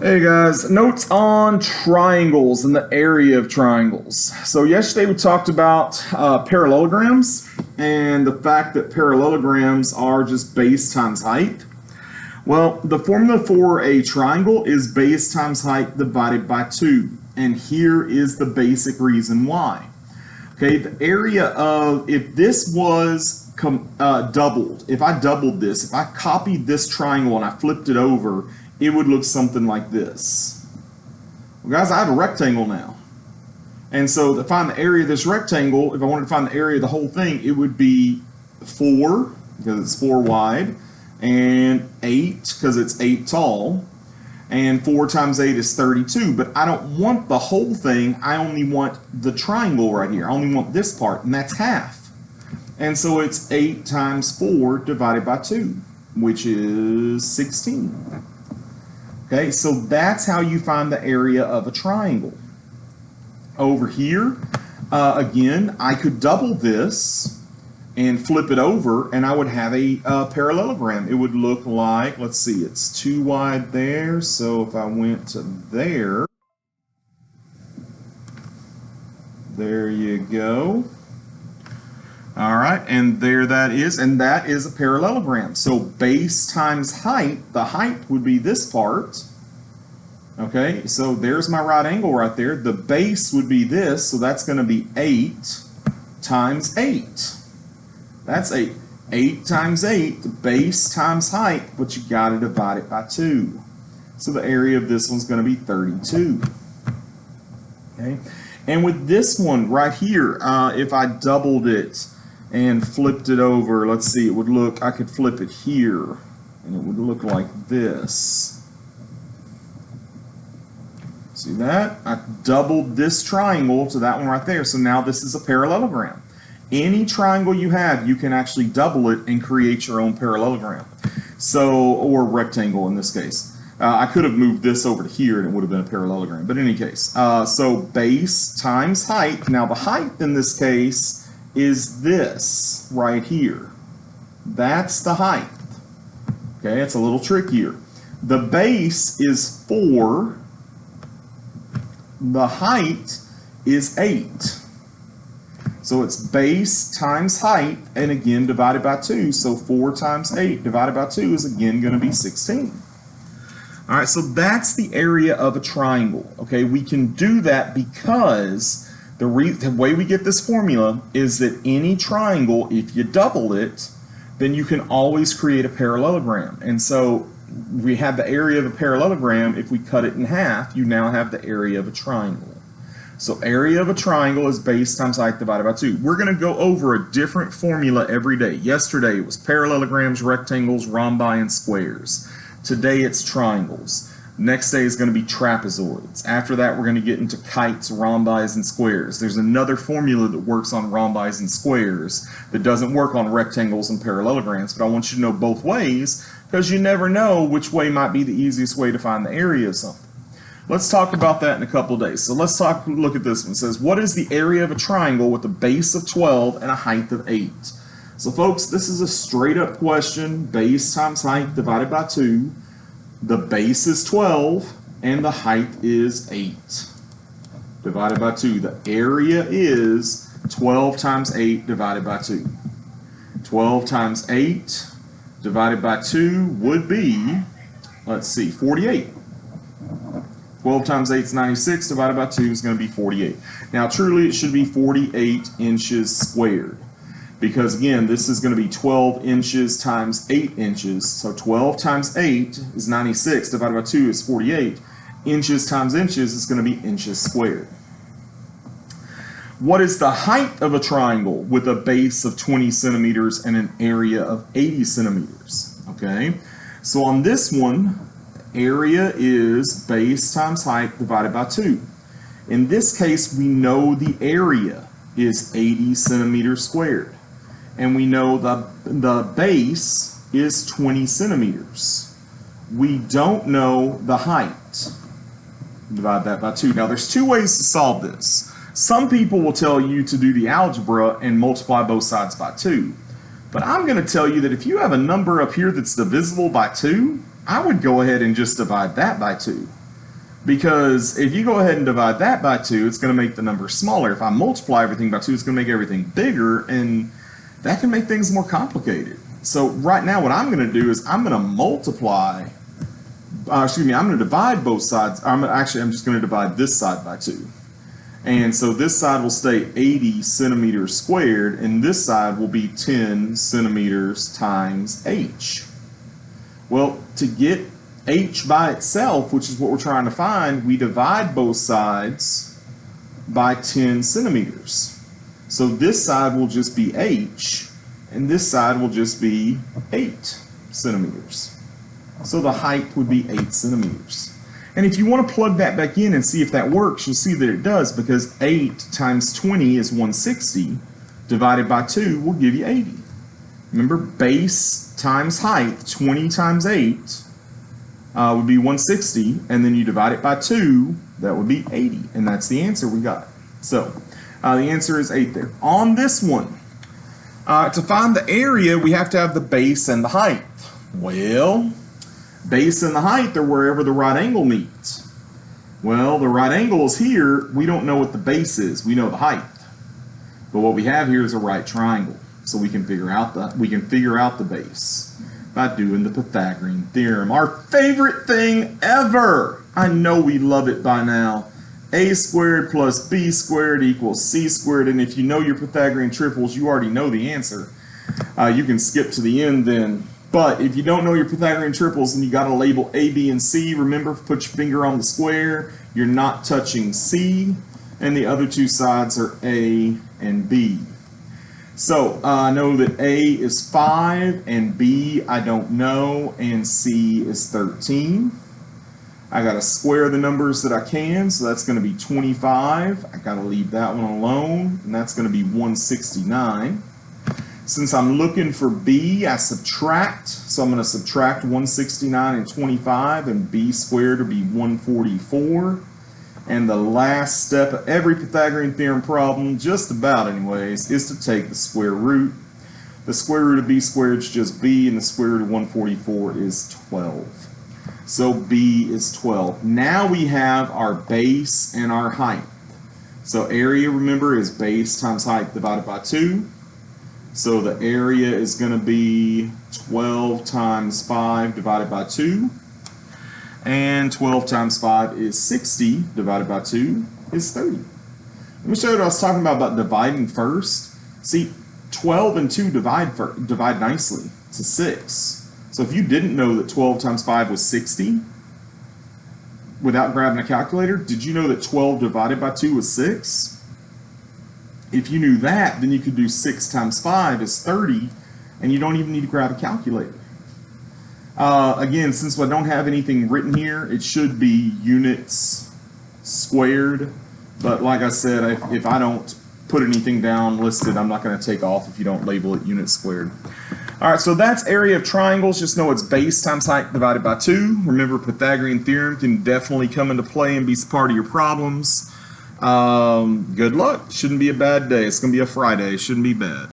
Hey guys, notes on triangles and the area of triangles. So yesterday we talked about parallelograms and the fact that parallelograms are just base times height. Well, the formula for a triangle is base times height divided by 2. And here is the basic reason why. Okay, the area of, if this was doubled, if I doubled this, if I copied this triangle and I flipped it over, it would look something like this. Well, guys, I have a rectangle now. And so to find the area of this rectangle, if I wanted to find the area of the whole thing, it would be 4, because it's 4 wide, and 8, because it's 8 tall, and 4 times 8 is 32. But I don't want the whole thing, I only want the triangle right here. I only want this part, and that's half. And so it's 8 times 4 divided by 2, which is 16. Okay, so that's how you find the area of a triangle. Over here, again, I could double this and flip it over, and I would have a parallelogram. It would look like, let's see, it's 2 wide there, so if I went to there, there you go. All right, and there that is, and that is a parallelogram. So base times height, the height would be this part. Okay, so there's my right angle right there. The base would be this, so that's going to be 8 times 8. That's 8. 8 times 8, base times height, but you got to divide it by 2. So the area of this one's going to be 32. Okay, and with this one right here, if I doubled it and flipped it over, let's see, it would look, I could flip it here and it would look like this. See that? I doubled this triangle to that one right there, so now this is a parallelogram. Any triangle you have, you can actually double it and create your own parallelogram. So, or rectangle in this case. I could have moved this over to here and it would have been a parallelogram, but in any case. So base times height. Now the height in this case is this right here. That's the height. Okay, it's a little trickier. The base is 4. The height is 8. So it's base times height, and again divided by 2. So 4 times 8 divided by 2 is again going to be 16. All right, so that's the area of a triangle. Okay, we can do that because the way we get this formula is that any triangle, if you double it, then you can always create a parallelogram. And so we have the area of a parallelogram. If we cut it in half, you now have the area of a triangle. So area of a triangle is base times height divided by 2. We're going to go over a different formula every day. Yesterday it was parallelograms, rectangles, rhombi, and squares. Today it's triangles. Next day is going to be trapezoids. After that, we're going to get into kites, rhombis, and squares. There's another formula that works on rhombis and squares that doesn't work on rectangles and parallelograms, but I want you to know both ways because you never know which way might be the easiest way to find the area of something. Let's talk about that in a couple of days. So let's look at this one. It says, what is the area of a triangle with a base of 12 and a height of 8? So folks, this is a straight up question, base times height divided by 2. The base is 12 and the height is 8 divided by 2. The area is 12 times 8 divided by 2. 12 times 8 divided by 2 would be, let's see, 48. 12 times 8 is 96, divided by 2 is going to be 48. Now truly it should be 48 inches squared. Because again, this is going to be 12 inches times 8 inches. So 12 times 8 is 96, divided by 2 is 48. Inches times inches is going to be inches squared. What is the height of a triangle with a base of 20 centimeters and an area of 80 centimeters? Okay, so on this one, area is base times height divided by 2. In this case, we know the area is 80 centimeters squared. And we know the base is 20 centimeters. We don't know the height. Divide that by 2. Now there's 2 ways to solve this. Some people will tell you to do the algebra and multiply both sides by 2. But I'm going to tell you that if you have a number up here that's divisible by 2, I would go ahead and just divide that by 2. Because if you go ahead and divide that by 2, it's going to make the number smaller. If I multiply everything by 2, it's going to make everything bigger, and that can make things more complicated. So right now what I'm going to do is I'm going to multiply, I'm going to divide both sides. I'm just going to divide this side by 2. And so this side will stay 80 centimeters squared, and this side will be 10 centimeters times h. Well, to get h by itself, which is what we're trying to find, we divide both sides by 10 centimeters. So this side will just be h, and this side will just be 8 centimeters. So the height would be 8 centimeters. And if you want to plug that back in and see if that works, you'll see that it does, because 8 times 20 is 160, divided by 2 will give you 80. Remember, base times height, 20 times 8, would be 160, and then you divide it by 2, that would be 80, and that's the answer we got. So the answer is 8 there. On this one, to find the area, we have to have the base and the height. Well, base and the height are wherever the right angle meets. Well, the right angle is here. We don't know what the base is. We know the height. But what we have here is a right triangle, so we can figure out the base by doing the Pythagorean Theorem. Our favorite thing ever! I know we love it by now. A squared plus b squared equals c squared, and if you know your Pythagorean triples, you already know the answer. You can skip to the end then. But if you don't know your Pythagorean triples and you got to label a, b, and c, remember, put your finger on the square. You're not touching c, and the other two sides are a and b. So I know that A is 5, and B I don't know, and C is 13. I got to square the numbers that I can, so that's going to be 25. I got to leave that one alone, and that's going to be 169. Since I'm looking for B, I subtract, so I'm going to subtract 169 and 25, and B squared will be 144. And the last step of every Pythagorean theorem problem, just about anyways, is to take the square root. The square root of b squared is just b, and the square root of 144 is 12. So b is 12. Now we have our base and our height. So area, remember, is base times height divided by 2. So the area is going to be 12 times 5 divided by 2. And 12 times 5 is 60, divided by 2 is 30. Let me show you what I was talking about dividing first. See, 12 and 2 divide nicely to 6. So if you didn't know that 12 times 5 was 60, without grabbing a calculator, did you know that 12 divided by 2 was 6? If you knew that, then you could do 6 times 5 is 30, and you don't even need to grab a calculator. Again, since I don't have anything written here, it should be units squared. But like I said, if I don't put anything down listed, I'm not going to take off if you don't label it units squared. All right, so that's area of triangles. Just know it's base times height divided by 2. Remember, Pythagorean theorem can definitely come into play and be part of your problems. Good luck. Shouldn't be a bad day. It's going to be a Friday. Shouldn't be bad.